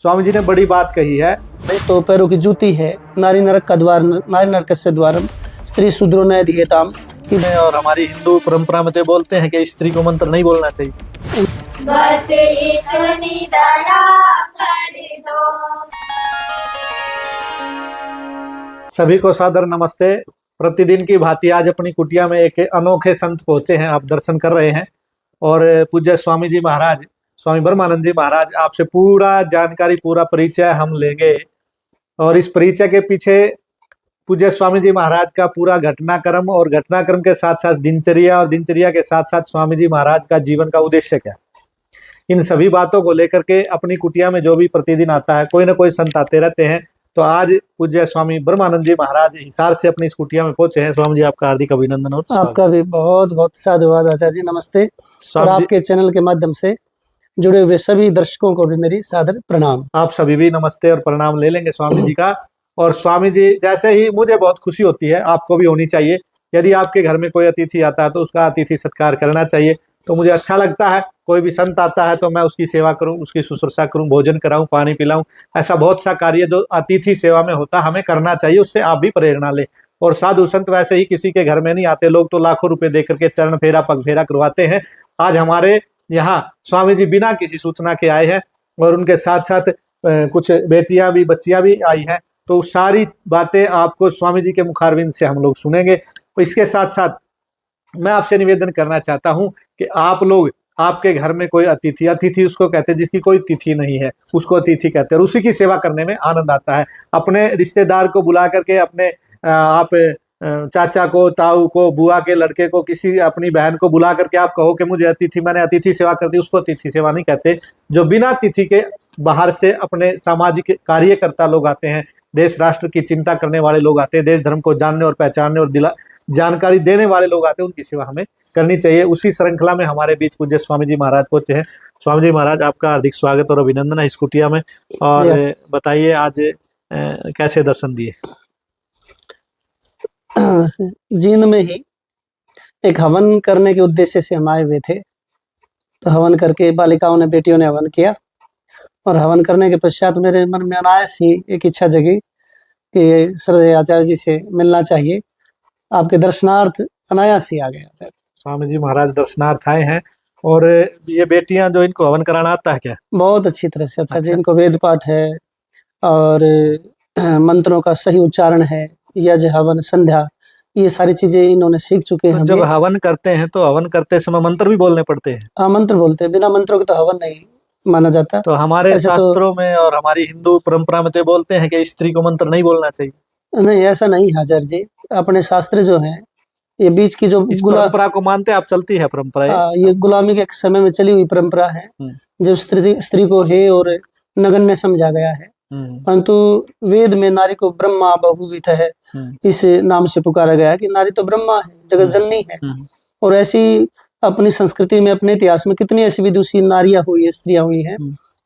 स्वामी जी ने बड़ी बात कही है। तो पैरों की जूती है, नारी नरक का द्वार, नारी नरकस्य द्वारम, स्त्री शूद्रो न धियताम। और हमारी हिंदू परंपरा में तो बोलते हैं कि स्त्री को मंत्र नहीं बोलना चाहिए। बस इतनी दया कर दो। सभी को सादर नमस्ते। प्रतिदिन की भांति आज अपनी कुटिया में एक अनोखे संत पहुंचे हैं, आप दर्शन कर रहे हैं। और पूज्य स्वामी जी महाराज, स्वामी ब्रह्मानंद जी महाराज, आपसे पूरा जानकारी, पूरा परिचय हम लेंगे। और इस परिचय के पीछे पूज्य स्वामी जी महाराज का पूरा घटनाक्रम, और घटनाक्रम के साथ साथ दिनचर्या, और दिनचर्या के साथ साथ स्वामी जी महाराज का जीवन का उद्देश्य क्या, इन सभी बातों को लेकर के अपनी कुटिया में जो भी प्रतिदिन आता है, कोई ना कोई संत आते रहते हैं। तो आज पूज्य स्वामी ब्रह्मानंद जी महाराज हिसार से अपनी इस कुटिया में पहुंचे हैं। स्वामी जी आपका हार्दिक अभिनंदन। और आपका भी बहुत बहुत साधुवाद आचार्य जी, नमस्ते। और आपके चैनल के माध्यम से जुड़े हुए सभी दर्शकों को भी मेरी सादर प्रणाम। आप सभी भी नमस्ते और प्रणाम ले लेंगे स्वामी जी का। और स्वामी जी, जैसे ही मुझे बहुत खुशी होती है, आपको भी होनी चाहिए। यदि आपके घर में कोई अतिथि आता है तो उसका अतिथि सत्कार करना चाहिए। तो मुझे अच्छा लगता है, कोई भी संत आता है तो मैं उसकी सेवा करूं, उसकी शुश्रूषा करूं, भोजन कराऊं, पानी पिलाऊं। ऐसा बहुत सा कार्य जो अतिथि सेवा में होता हमें करना चाहिए, उससे आप भी प्रेरणा ले। और साधु संत वैसे ही किसी के घर में नहीं आते, लोग तो लाखों रुपए दे करके चरण फेरा, पग फेरा करवाते हैं। आज हमारे यहाँ स्वामी जी बिना किसी सूचना के आए हैं, और उनके साथ साथ कुछ बेटियां भी, बच्चियां भी आई हैं। तो सारी बातें आपको स्वामी जी के मुखारविंद से हम लोग सुनेंगे। तो इसके साथ साथ मैं आपसे निवेदन करना चाहता हूं कि आप लोग, आपके घर में कोई अतिथि, अतिथि उसको कहते हैं जिसकी कोई तिथि नहीं है, उसको अतिथि कहते हैं। और उसी की सेवा करने में आनंद आता है। अपने रिश्तेदार को बुला करके, अपने आप चाचा को, ताऊ को, बुआ के लड़के को, किसी अपनी बहन को बुला करके आप कहो कि मुझे अतिथि, मैंने अतिथि सेवा कर दी, उसको अतिथि सेवा नहीं कहते। जो बिना तिथि के बाहर से अपने सामाजिक कार्यकर्ता लोग आते हैं, देश राष्ट्र की चिंता करने वाले लोग आते हैं, देश धर्म को जानने और पहचानने और जानकारी देने वाले लोग आते हैं, उनकी सेवा हमें करनी चाहिए। उसी श्रृंखला में हमारे बीच पूज्य स्वामी जी महाराज पहुंचे हैं। स्वामी जी महाराज, आपका हार्दिक स्वागत और अभिनंदन है इस कुटिया में। और बताइए आज कैसे दर्शन दिए? जींद में ही एक हवन करने के उद्देश्य से हम आए हुए थे। तो हवन करके बालिकाओं ने, बेटियों ने हवन किया। और हवन करने के पश्चात मेरे मन में अनायास ही एक इच्छा जगी कि श्रद्धेय आचार्य जी से मिलना चाहिए। आपके दर्शनार्थ अनायास ही आ गया आचार्य। स्वामी जी महाराज दर्शनार्थ आए हैं। और ये बेटियां जो, इनको हवन कराना आता है क्या? बहुत अच्छी तरह से आचार्य जी। इनको वेद पाठ है और मंत्रों का सही उच्चारण है, यज्ञ, हवन, संध्या, ये सारी चीजें इन्होंने सीख चुके हैं। जब हवन करते हैं तो हवन करते समय मंत्र भी बोलने पड़ते हैं? हाँ, मंत्र बोलते हैं, बिना मंत्रों के तो हवन नहीं माना जाता। तो हमारे शास्त्रों में और हमारी हिंदू परंपरा में तो बोलते हैं कि स्त्री को मंत्र नहीं बोलना चाहिए। नहीं, ऐसा नहीं है आचार्य जी। अपने शास्त्र जो हैं, ये बीच की जो परंपरा को मानते आप, चलती है परंपरा ये गुलामी के समय में चली हुई परंपरा है। जब स्त्री को हे और नगण्य समझा गया है। परंतु वेद में नारी को ब्रह्मा बहुविध है, इस नाम से पुकारा गया है कि नारी तो ब्रह्मा है, जगत जननी है। और ऐसी अपनी संस्कृति में, अपने इतिहास में कितनी ऐसी विदुषी नारियां हुई है, स्त्रियां हुई हैं,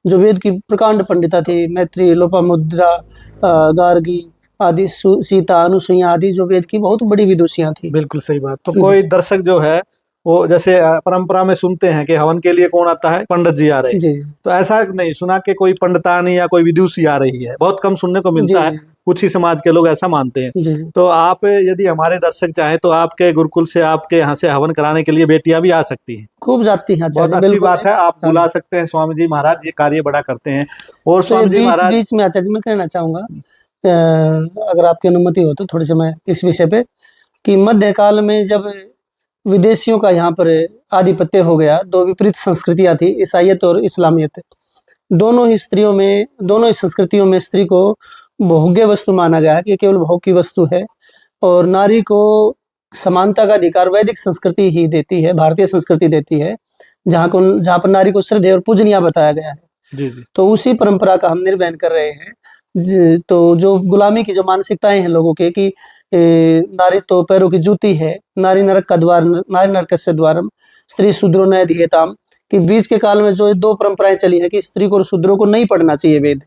जो वेद की प्रकांड पंडिता थी। मैत्री, लोपामुद्रा, गार्गी आदि, सीता, अनुसुईया आदि, जो वेद की बहुत बड़ी विदुषियां थी। बिल्कुल सही बात। तो कोई दर्शक जो है वो, जैसे परंपरा में सुनते हैं कि हवन के लिए कौन आता है? पंडित जी आ रहे हैं। तो ऐसा नहीं सुना कि कोई पंडितानी या कोई विदुषी आ रही है, बहुत कम सुनने को मिलता है। कुछ ही समाज के लोग ऐसा मानते हैं। तो आप, यदि हमारे दर्शक चाहें तो आपके गुरुकुल से, आपके यहाँ से हवन कराने के लिए बेटियां भी आ सकती हैं। खूब जाती हैं। बहुत अच्छी बात है, आप बुला सकते हैं। स्वामी जी महाराज ये कार्य बड़ा करते हैं। और स्वामी जी महाराज, बीच में आचार्य जी मैं कहना चाहूंगा, अगर आपकी अनुमति हो तो थोड़ी सी मैं इस विषय पे, कि मध्यकाल में जब विदेशियों का यहाँ पर आधिपत्य हो गया, दो विपरीत संस्कृतियां थी, ईसाईयत और इस्लामियत। दोनों ही संस्कृतियों में स्त्री को भोग्य वस्तु माना गया है, कि केवल भोग की वस्तु है। और नारी को समानता का अधिकार वैदिक संस्कृति ही देती है, भारतीय संस्कृति देती है, जहाँ पर नारी को श्रद्धेय और पूजनीय बताया गया है। जी। तो उसी परंपरा का हम निर्वहन कर रहे हैं। तो जो गुलामी की जो मानसिकताएं हैं लोगों के, कि नारी तो पैरों की जूती है, नारी नरक का द्वार, नारी नरकस्य द्वारम, स्त्री शूद्रो न धियताम, कि बीच के काल में जो दो परंपराएं चली हैं कि स्त्री को और शूद्रों को नहीं पढ़ना चाहिए वेद,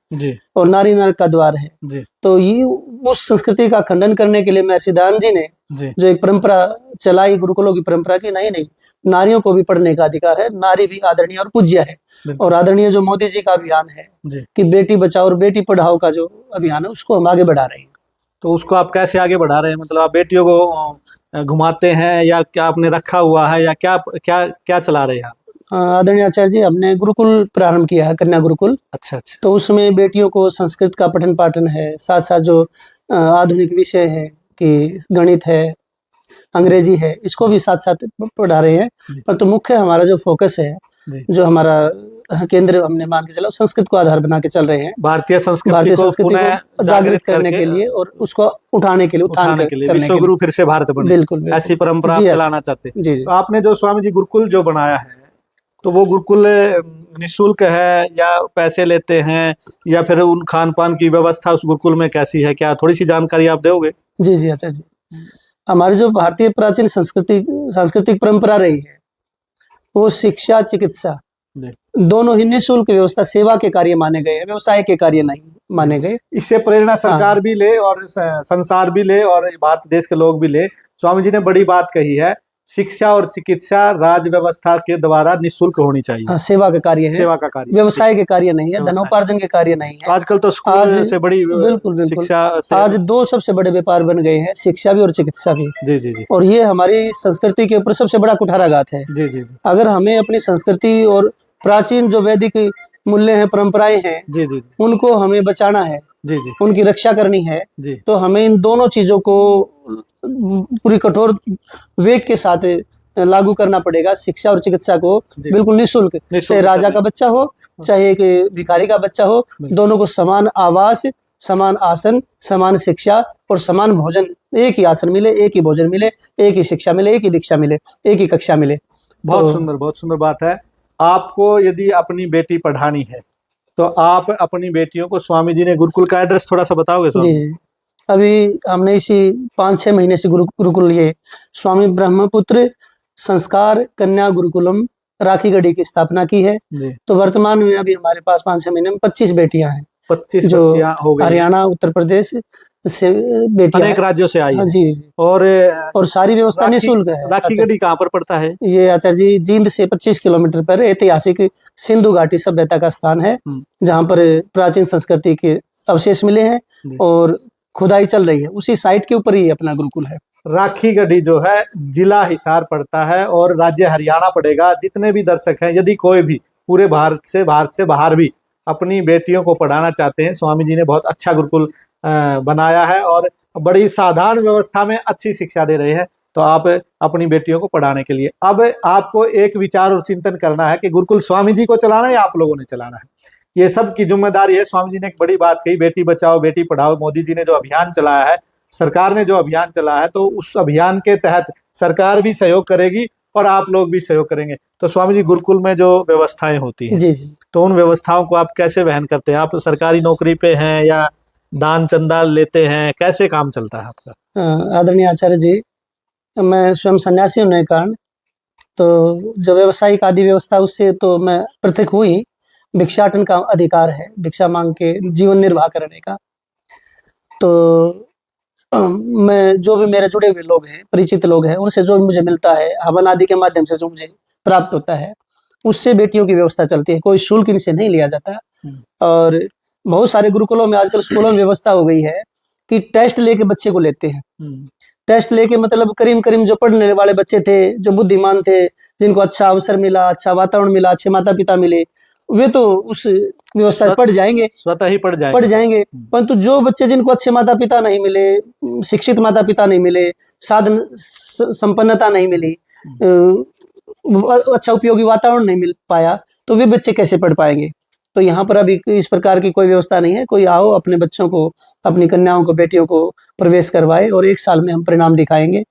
और नारी नरक का द्वार है। तो ये उस संस्कृति का खंडन करने के लिए महर्षि दयानंद जी ने जी जो एक परंपरा चलाई गुरुकुलों की परंपरा की, नहीं नहीं, नारियों को भी पढ़ने का अधिकार है, नारी भी आदरणीय और पूज्य है। बिल्कुल। और आदरणीय जो मोदी जी का अभियान है जी, कि बेटी बचाओ और बेटी पढ़ाओ का जो अभियान है, उसको हम आगे बढ़ा रहे हैं। तो उसको आप कैसे आगे बढ़ा रहे हैं? मतलब आप बेटियों को घुमाते हैं या क्या आपने रखा हुआ है, या क्या क्या क्या चला रहे हैं आप? आदरणीय आचार्य जी, हमने गुरुकुल प्रारंभ किया है, कन्या गुरुकुल। अच्छा अच्छा। तो उसमें बेटियों को संस्कृत का पठन पाठन है, साथ साथ जो आधुनिक विषय है कि गणित है, अंग्रेजी है, इसको भी साथ साथ पढ़ा रहे हैं। जी। पर तो मुख्य हमारा जो फोकस है, जी, जो हमारा केंद्र हमने मान के चला, संस्कृत को आधार बना के चल रहे हैं। भारतीय संस्कृति भारतीय को संस्कृति पुनः को जागृत करने करके के लिए और उसको उठाने के लिए, उत्थान उठाने के लिए करने के विश्व गुरु फिर से भारत बने, बिल्कुल बिल्कुल। ऐसी परंपरा आप जी चलाना चाहते हैं। जी जी। तो आपने जो स्वामी जी गुरुकुल जो बनाया है, तो वो गुरुकुल निःशुल्क है या पैसे लेते हैं, या फिर उन खान पान की व्यवस्था उस गुरुकुल में कैसी है? क्या थोड़ी सी जानकारी आप दोगे? जी जी आचार्य जी, हमारी जो भारतीय प्राचीन सांस्कृतिक परंपरा रही है, वो शिक्षा चिकित्सा जी। दोनों ही निःशुल्क व्यवस्था सेवा के कार्य माने गए हैं, व्यवसाय के कार्य नहीं माने गए। इससे प्रेरणा सरकार भी ले और संसार भी ले और भारत देश के लोग भी ले। स्वामी जी ने बड़ी बात कही है, शिक्षा और चिकित्सा राज व्यवस्था के द्वारा निःशुल्क होनी चाहिए। हाँ, सेवा का कार्य है, सेवा का कार्य, व्यवसाय के कार्य नहीं है, व्यवसाय। धनोपार्जन के कार्य नहीं है। आजकल तो स्कूल से बड़ी बिल्कुल बिल्कुल, शिक्षा से, आज दो सबसे बड़े व्यापार बन गए हैं, शिक्षा भी और चिकित्सा भी। जी जी जी और ये हमारी संस्कृति के ऊपर सबसे बड़ा कुठाराघात है। जी जी जी अगर हमें अपनी संस्कृति और प्राचीन जो वैदिक मूल्य हैं, परंपराएं हैं, जी जी उनको हमें बचाना है, जी जी उनकी रक्षा करनी है, जी तो हमें इन दोनों चीजों को पूरी कठोर वेग के साथ लागू करना पड़ेगा। शिक्षा और चिकित्सा को जी। बिल्कुल निःशुल्क, निःशुल्क चाहे राजा करना का बच्चा हो, चाहे एक भिखारी का बच्चा हो, दोनों को समान आवास, समान आसन, समान शिक्षा और समान भोजन, एक ही आसन मिले, एक ही भोजन मिले, एक ही शिक्षा मिले, एक ही दीक्षा मिले, एक ही कक्षा मिले। बहुत सुंदर बात है। आपको यदि अपनी बेटी पढ़ानी है तो आप अपनी बेटियों को, स्वामी जी ने गुरुकुल का एड्रेस थोड़ा सा बताओगे स्वामी? जी, अभी हमने इसी 5-6 महीने से गुरुकुल ये स्वामी ब्रह्मपुत्र संस्कार कन्या गुरुकुलम राखीगढ़ी की स्थापना की है। जी। तो वर्तमान में अभी हमारे पास 5-6 महीने में 25 बेटियां हैं, 25 जो बच्चियां हो गई, हरियाणा उत्तर प्रदेश से बेटियां अनेक राज्यों से आई हाँ हैं। जी जी। और सारी व्यवस्था निःशुल्क है। राखीगढ़ी कहाँ पर पड़ता है? ये आचार्य जी, जींद से 25 किलोमीटर पर ऐतिहासिक सिंधु घाटी सभ्यता का स्थान है, जहाँ पर प्राचीन संस्कृति के अवशेष मिले हैं और खुदाई चल रही है। उसी साइट के ऊपर ही अपना गुरुकुल है। राखीगढ़ी जो है जिला हिसार पड़ता है और राज्य हरियाणा पड़ेगा। जितने भी दर्शक हैं, यदि कोई भी पूरे भारत से बाहर भी अपनी बेटियों को पढ़ाना चाहते हैं, स्वामी जी ने बहुत अच्छा गुरुकुल बनाया है और बड़ी साधारण व्यवस्था में अच्छी शिक्षा दे रहे हैं। तो आप अपनी बेटियों को पढ़ाने के लिए अब आपको एक विचार और चिंतन करना है कि गुरुकुल स्वामी जी को चलाना है या आप लोगों ने चलाना है। ये सब की जिम्मेदारी है। स्वामी जी ने एक बड़ी बात कही, बेटी बचाओ बेटी पढ़ाओ। मोदी जी ने जो अभियान चलाया है, सरकार ने जो अभियान चलाया है, तो उस अभियान के तहत सरकार भी सहयोग करेगी और आप लोग भी सहयोग करेंगे। तो स्वामी जी, गुरुकुल में जो व्यवस्थाएं होती हैं, जी जी, तो उन व्यवस्थाओं को आप कैसे वहन करते हैं? आप सरकारी नौकरी पे हैं या दान चंदा लेते हैं? कैसे काम चलता है आपका? आदरणीय आचार्य जी, मैं स्वयं सन्यासी होने के कारण तो जो व्यावसायिक आदि व्यवस्था उससे तो मैं पृथक हुई। भिक्षाटन का अधिकार है, भिक्षा मांग के जीवन निर्वाह करने का। तो मैं जो भी मेरे जुड़े हुए लोग हैं, परिचित लोग हैं, उनसे जो भी मुझे मिलता है, हवन आदि के माध्यम से जो मुझे प्राप्त होता है, उससे बेटियों की व्यवस्था चलती है। कोई शुल्क इनसे नहीं लिया जाता। और बहुत सारे गुरुकुलों में आजकल स्कूलों में व्यवस्था हो गई है कि टेस्ट लेके बच्चे को लेते हैं। टेस्ट लेके मतलब करीम जो पढ़ने वाले बच्चे थे, जो बुद्धिमान थे, जिनको अच्छा अवसर मिला, अच्छा वातावरण मिला, अच्छे माता पिता मिले, वे तो उस व्यवस्था पढ़ जाएंगे, स्वतः ही पढ़ जाएंगे। परंतु जो बच्चे जिनको अच्छे माता पिता नहीं मिले, शिक्षित माता पिता नहीं मिले, साधन संपन्नता नहीं मिली, अच्छा उपयोगी वातावरण नहीं मिल पाया, तो वे बच्चे कैसे पढ़ पाएंगे? तो यहाँ पर अभी इस प्रकार की कोई व्यवस्था नहीं है। कोई आओ, अपने बच्चों को, अपनी कन्याओं को, बेटियों को प्रवेश करवाए और 1 साल में हम परिणाम दिखाएंगे।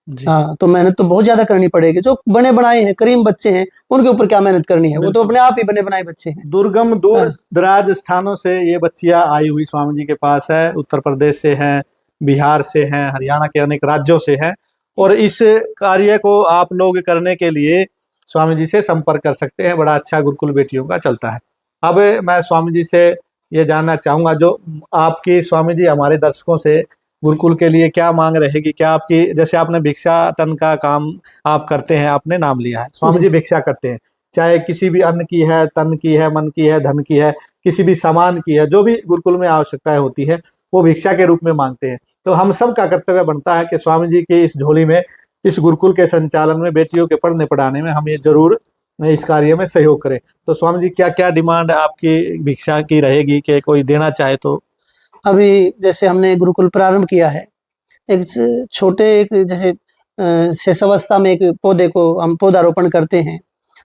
हाँ, तो मेहनत तो बहुत ज्यादा करनी पड़ेगी। जो बने बनाए हैं, करीम बच्चे हैं, उनके ऊपर क्या मेहनत करनी है? वो तो अपने आप ही बने बनाए बच्चे हैं। दुर्गम दूर दराज स्थानों से ये बच्चियां आई हुई स्वामी जी के पास है। उत्तर प्रदेश से हैं, बिहार से हैं, हरियाणा के अनेक राज्यों से हैं। और इस कार्य को आप लोग करने के लिए स्वामी जी से संपर्क कर सकते हैं। बड़ा अच्छा गुरुकुल बेटियों का चलता है। अब मैं स्वामी जी से ये जानना चाहूंगा, जो आपकी स्वामी जी हमारे दर्शकों से गुरुकुल के लिए क्या मांग रहेगी? क्या आपकी, जैसे आपने भिक्षाटन का काम आप करते हैं, आपने नाम लिया है, स्वामी जी। जी भिक्षा करते हैं, चाहे किसी भी अन्न की है, तन की है, मन की है, धन की है, किसी भी सामान की है, जो भी गुरुकुल में आवश्यकताएं होती है वो भिक्षा के रूप में मांगते हैं। तो हम सब का कर्तव्य बनता है कि स्वामी जी की इस झोली में, इस गुरुकुल के संचालन में, बेटियों के पढ़ने पढ़ाने में हम ये जरूर इस कार्य में सहयोग करें। तो स्वामी जी क्या क्या डिमांड आपकी भिक्षा की रहेगी कि कोई देना चाहे तो? अभी जैसे हमने गुरुकुल प्रारंभ किया है, एक छोटे एक जैसे शेषावस्था में एक पौधे को हम पौधारोपण करते हैं,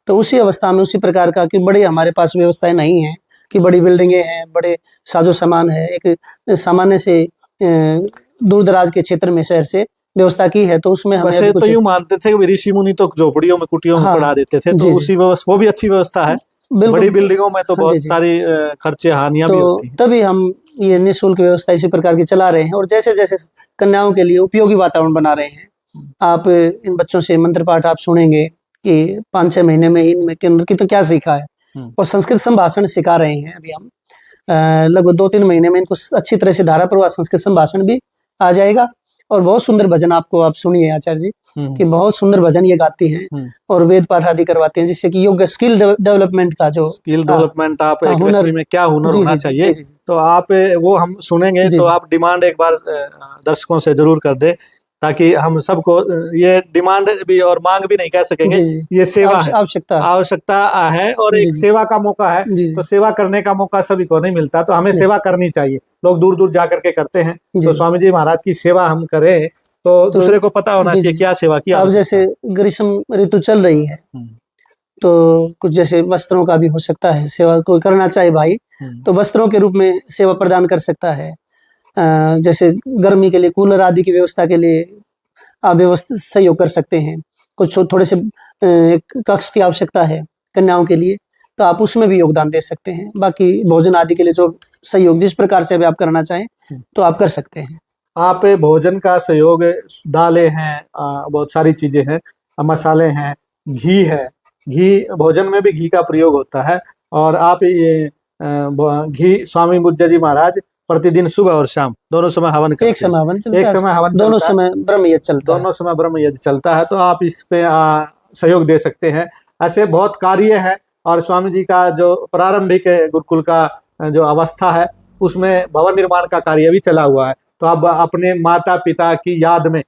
तो उसी अवस्था में उसी प्रकार का कि बड़ी हमारे पास व्यवस्थाएं नहीं हैं कि बड़ी बिल्डिंगें हैं, बड़े साजो सामान है, एक सामान्य से दूर दराज के क्षेत्र में शहर से व्यवस्था की है, तो उसमें हमें वैसे अभी तो कुछ यूं मानते थे कि ऋषि मुनि तो झोपड़ियों में, कुटियों में हाँ पढ़ा देते थे, जी तो जी उसी व्यवस्था, वो भी अच्छी व्यवस्था है। बिल्कुल बड़ी बिल्डिंगों में तो हाँ जी बहुत जी। सारी खर्चे हानियां भी तो होती हैं। तभी हम ये निःशुल्क व्यवस्था इसी प्रकार की चला रहे हैं, और जैसे जैसे कन्याओं के लिए उपयोगी वातावरण बना रहे हैं। आप इन बच्चों से मंत्र पाठ आप सुनेंगे कि 5-6 महीने में इनमें के अंदर की तो क्या सीखा है, और संस्कृत संभाषण सिखा रहे हैं अभी हम। लगभग 2-3 महीने में इनको अच्छी तरह से धारा प्रवाह संस्कृत संभाषण भी आ जाएगा, और बहुत सुंदर भजन आपको आप सुनिए आचार्य जी कि बहुत सुंदर भजन ये गाती हैं, और वेद पाठ आदि करवाते हैं, जिससे कि योग स्किल डेवलपमेंट का जो स्किल डेवलपमेंट, आप एक हुनर व्यक्ति में क्या हुनर जी होना जी जी चाहिए, जी जी तो आप वो हम सुनेंगे। जी तो जी आप डिमांड एक बार दर्शकों से जरूर कर दे, ताकि हम सबको ये डिमांड भी और मांग भी नहीं कह सकेंगे, जी जी ये सेवा है, आवश्यकता आवश्यकता है, और जी एक जी सेवा का मौका है। जी तो सेवा करने का मौका सभी को नहीं मिलता, तो हमें जी सेवा करनी चाहिए। लोग दूर दूर जा करके करते हैं, जी तो स्वामी जी महाराज की सेवा हम करें तो तो दूसरे को पता होना जी चाहिए जी क्या सेवा की अब आवश्यकता जैसे ग्रीष्म ऋतु चल रही है, है। तो कुछ जैसे वस्त्रों का भी हो सकता है सेवा, कोई करना चाहे भाई तो वस्त्रों के रूप में सेवा प्रदान कर सकता है। जैसे गर्मी के लिए कूलर आदि की व्यवस्था के लिए आप व्यवस्था सहयोग कर सकते हैं। कुछ थोड़े से एक कक्ष की आवश्यकता है कन्याओं के लिए, तो आप उसमें भी योगदान दे सकते हैं। बाकी भोजन आदि के लिए जो सहयोग जिस प्रकार से भी आप करना चाहें तो आप कर सकते हैं। आप भोजन का सहयोग, दालें हैं, बहुत सारी चीजें हैं, मसाले हैं, घी है, घी, भोजन में भी घी का प्रयोग होता है। और आप ये घी, स्वामी बुद्ध जी महाराज प्रतिदिन सुबह और शाम दोनों समय हवन करते एक समय हवन हैं। चलता एक है, समय हवन दोनों चलता है, समय ब्रह्म यज्ञ चलता है। दोनों समय ब्रह्म यज्ञ चलता है, तो आप इस पे सहयोग दे सकते हैं। ऐसे बहुत कार्य है। और स्वामी जी का जो प्रारंभिक गुरुकुल का जो अवस्था है, उसमें भवन निर्माण का कार्य भी चला हुआ है। तो आप अपने माता पिता की याद में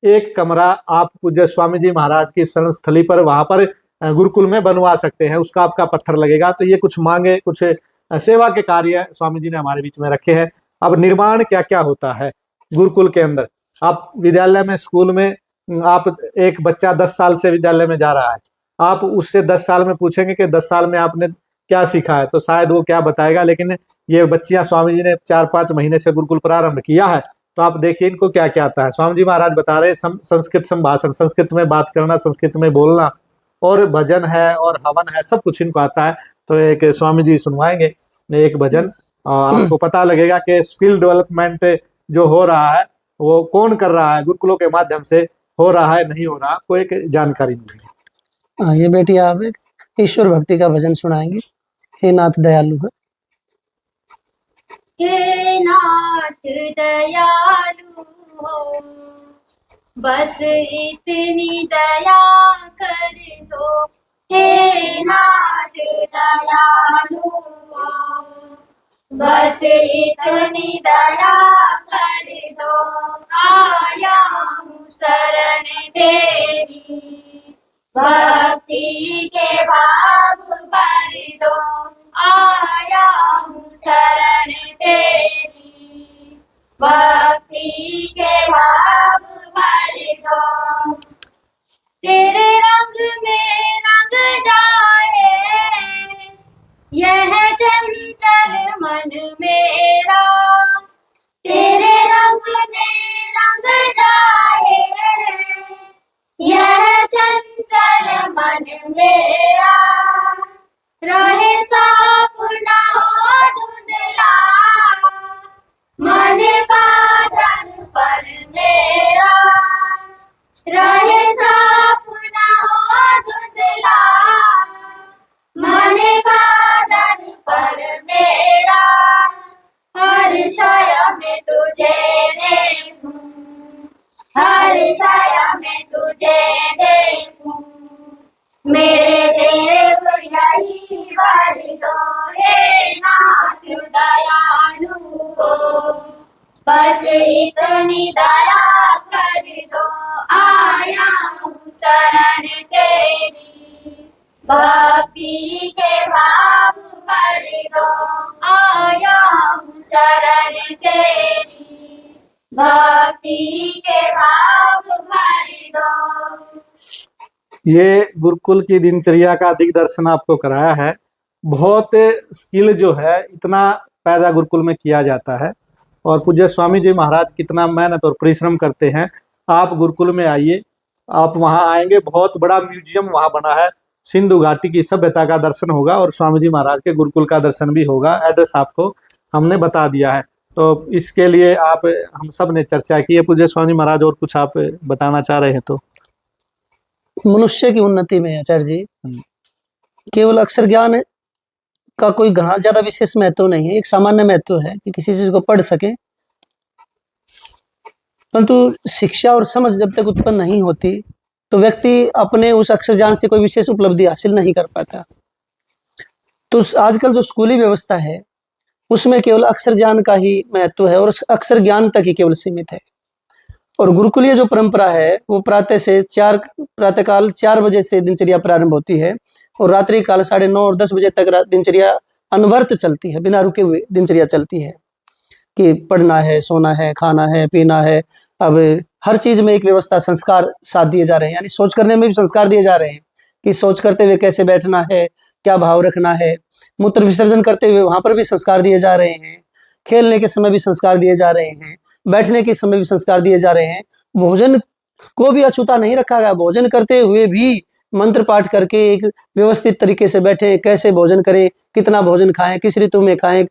एक कमरा आप पूज्य स्वामी जी महाराज की शरण स्थली पर, वहां पर गुरुकुल में बनवा सकते हैं। उसका आपका पत्थर लगेगा। तो ये कुछ मांगे, कुछ सेवा के कार्य स्वामी जी ने हमारे बीच में रखे हैं। अब निर्माण क्या क्या होता है गुरुकुल के अंदर, आप विद्यालय में, स्कूल में, आप एक बच्चा 10 साल से विद्यालय में जा रहा है, आप उससे 10 साल में पूछेंगे कि 10 साल में आपने क्या सीखा है, तो शायद वो क्या बताएगा। लेकिन ये बच्चियां, स्वामी जी ने 4-5 महीने से गुरुकुल प्रारंभ किया है, तो आप देखिए इनको क्या क्या आता है। स्वामी जी महाराज बता रहे हैं संस्कृत संभाषण, संस्कृत में बात करना, संस्कृत में बोलना, और भजन है और हवन है, सब कुछ इनको आता है। तो एक स्वामी जी सुनवाएंगे एक भजन, आपको पता लगेगा कि स्किल डेवलपमेंट जो हो रहा है वो कौन कर रहा है, गुरुकुलों के माध्यम से हो रहा है, नहीं हो रहा, आपको एक जानकारी मिलेगी। हाँ, ये बेटी आप एक ईश्वर भक्ति का भजन सुनाएंगे। हे नाथ दयालु है। हे नाथ दयालु हो, बस इतनी दया कर दो। हे नाथ दयालु हो, बस इतनी दया कर दो। आया हूँ शरण तेरी, भक्ति के भाव भर दो। आया हूँ शरण तेरी, भक्ति के भाव भर दो। तेरे रंग में रंग जाए यह चंचल मन मेरा। तेरे रंग में रंग जाए यह चंचल मन मेरा। रहे साफ ना हो धुंधला मन का दर्पण मेरा। रहे साफ ना हो धुंधला मन का दर्पण मेरा। हर छाया में तुझे देखूं, हर साया में तुझे देखूं। मेरे देव यही वर दो हे नाथ दयालु हो। बस इतनी दया कर दो, आया हूँ शरण तेरी। भक्ति के भाव भर दो, आया हूँ शरण तेरी। भक्ति के भाव भर दो। ये गुरुकुल की दिनचर्या का दिग्दर्शन आपको कराया है। बहुत स्किल जो है इतना पैदा गुरुकुल में किया जाता है, और पूज्य स्वामी जी महाराज कितना मेहनत और परिश्रम करते हैं। आप गुरुकुल में आइए, आप वहाँ आएंगे, बहुत बड़ा म्यूजियम वहाँ बना है, सिंधु घाटी की सभ्यता का दर्शन होगा और स्वामी जी महाराज के गुरुकुल का दर्शन भी होगा। एड्रेस आपको हमने बता दिया है, तो इसके लिए आप हम सब ने चर्चा की है। पूज्य स्वामी महाराज और कुछ आप बताना चाह रहे हैं तो? मनुष्य की उन्नति में आचार्य जी केवल अक्षर ज्ञान का कोई ज्यादा विशेष महत्व नहीं है, एक सामान्य महत्व है कि किसी चीज को पढ़ सके, परंतु शिक्षा और समझ जब तक उत्पन्न नहीं होती तो व्यक्ति अपने उस अक्षर ज्ञान से कोई विशेष उपलब्धि हासिल नहीं कर पाता। तो आजकल जो स्कूली व्यवस्था है उसमें केवल अक्षर ज्ञान का ही महत्व है और अक्षर ज्ञान तक ही केवल सीमित है। और गुरुकुलीय जो परंपरा है वो प्रातःकाल 4 बजे से दिनचर्या प्रारंभ होती है और रात्रि काल 9:30 और 10 बजे तक दिनचर्या अनवरत चलती है, बिना रुके हुए दिनचर्या चलती है कि पढ़ना है, सोना है, खाना है, पीना है। अब हर चीज में एक व्यवस्था, संस्कार साथ दिए जा रहे हैं, यानी सोच करने में भी संस्कार दिए जा रहे हैं कि सोच करते हुए कैसे बैठना है, क्या भाव रखना है। मूत्र विसर्जन करते हुए वहां पर भी संस्कार दिए जा रहे हैं, खेलने के समय भी संस्कार दिए जा रहे हैं, बैठने के समय भी संस्कार दिए जा रहे हैं। भोजन को भी अछूता नहीं रखा गया, भोजन करते हुए भी मंत्र पाठ करके एक व्यवस्थित तरीके से बैठे, कैसे भोजन करें, कितना भोजन खाएं, किस ऋतु में खाएं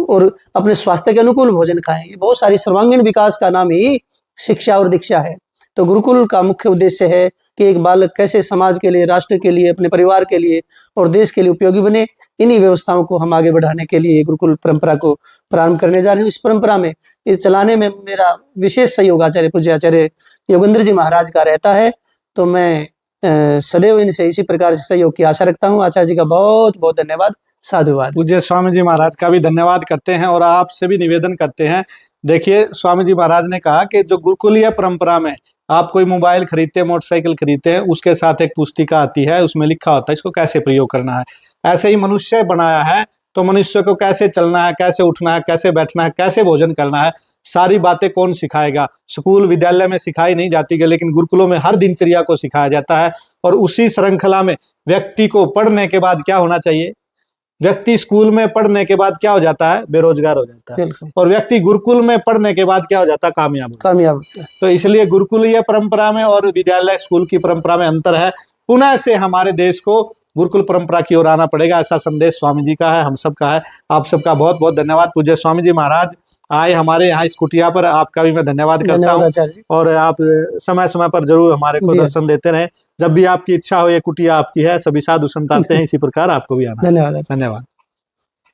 और अपने स्वास्थ्य के अनुकूल भोजन खाएं। ये बहुत सारी सर्वांगीण विकास का नाम ही शिक्षा और दीक्षा है। तो गुरुकुल का मुख्य उद्देश्य है कि एक बालक कैसे समाज के लिए, राष्ट्र के लिए, अपने परिवार के लिए और देश के लिए उपयोगी बने। इन्हीं व्यवस्थाओं को हम आगे बढ़ाने के लिए गुरुकुल परंपरा को प्रारंभ करने जा रहे हैं। इस परंपरा में, इस चलाने में मेरा विशेष सहयोग आचार्य पूज्य आचार्य योगेंद्र जी महाराज का रहता है। तो मैं सदैव इनसे इसी प्रकार से सहयोग की आशा रखता हूँ। आचार्य जी का बहुत बहुत धन्यवाद, साधुवाद। पूज्य स्वामी जी महाराज का भी धन्यवाद करते हैं और आपसे भी निवेदन करते हैं। देखिए, स्वामी जी महाराज ने कहा कि जो गुरुकुलीय परंपरा में आप कोई मोबाइल खरीदते हैं, मोटरसाइकिल खरीदते हैं, उसके साथ एक पुस्तिका आती है, उसमें लिखा होता है इसको कैसे प्रयोग करना है। ऐसे ही मनुष्य बनाया है तो मनुष्य को कैसे चलना है, कैसे उठना है, कैसे बैठना है, कैसे भोजन करना है, सारी बातें कौन सिखाएगा। स्कूल विद्यालय में सिखाई नहीं जाती है, लेकिन गुरुकुलों में हर दिनचर्या को सिखाया जाता है। और उसी श्रृंखला में व्यक्ति को पढ़ने के बाद क्या होना चाहिए, व्यक्ति स्कूल में पढ़ने के बाद क्या हो जाता है, बेरोजगार हो जाता है, और व्यक्ति गुरुकुल में पढ़ने के बाद क्या हो जाता है, कामयाब होता है। तो इसलिए गुरुकुलीय परंपरा में और विद्यालय स्कूल की परंपरा में अंतर है। पुनः से हमारे देश को गुरुकुल परंपरा की ओर आना पड़ेगा, ऐसा संदेश स्वामी जी का है, हम सबका है। आप सबका बहुत बहुत धन्यवाद। पूज्य स्वामी जी महाराज आए हमारे यहाँ इस कुटिया पर, आपका भी मैं धन्यवाद करता हूँ। और आप समय समय पर जरूर हमारे को दर्शन देते रहे। जब भी आपकी इच्छा हो, ये कुटिया आपकी है, सभी साधु संत आते हैं, इसी प्रकार आपको भी आना। धन्यवाद। धन्यवाद।